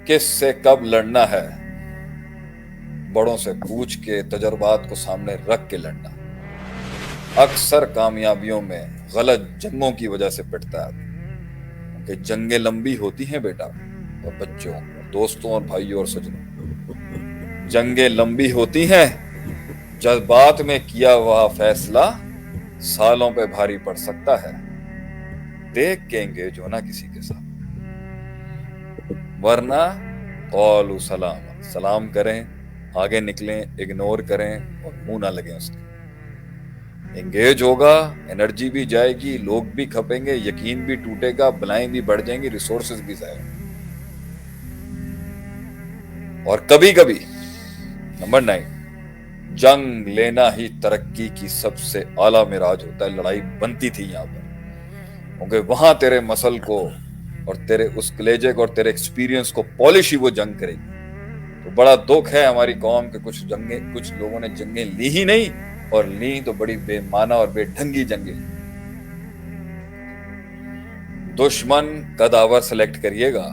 کس سے کب لڑنا ہے، بڑوں سے پوچھ کے تجربات کو سامنے رکھ کے لڑنا۔ اکثر کامیابیوں میں غلط جنگوں کی وجہ سے پٹتا ہے، کہ جنگیں لمبی ہوتی ہیں بیٹا، اور بچوں اور دوستوں اور بھائیوں اور سجنوں، جنگیں لمبی ہوتی ہیں، جذبات میں کیا ہوا فیصلہ سالوں پہ بھاری پڑ سکتا ہے۔ دیکھ کے انگیج ہونا کسی کے ساتھ، ورنہ قول سلام، سلام کریں، آگے نکلیں، اگنور کریں اور منہ نہ لگیں اس کے۔ انگیج ہوگا، انرجی بھی جائے گی، لوگ بھی کھپیں گے، یقین بھی ٹوٹے گا، بلائیں بھی بڑھ جائیں گی، ریسورسز بھی ضائع ہوں گے۔ اور کبھی کبھی نمبر 9، جنگ لینا ہی ترقی کی سب سے اعلیٰ معراج ہوتا ہے۔ لڑائی بنتی تھی یہاں پر، کیونکہ وہاں تیرے مسل کو اور تیرے اس کلیجے کو اور تیرے ایکسپیرینس کو پالش ہی وہ جنگ کرے گی۔ تو بڑا دکھ ہے ہماری قوم کے کچھ لوگوں نے جنگیں لی ہی نہیں، اور لی تو بڑی بے معنی اور بے ڈھنگی جنگیں لی۔ دشمن قداور سلیکٹ کریے گا،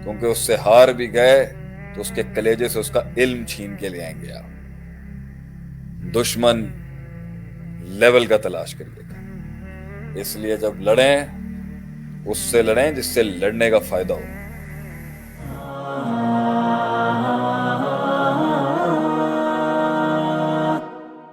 کیونکہ اس سے ہار بھی گئے تو اس کے کلیجے سے اس کا علم چھین کے لے آئیں گے آپ۔ دشمن لیول کا تلاش کریے گا، اس لیے جب لڑیں اس سے لڑیں جس سے لڑنے کا فائدہ ہو۔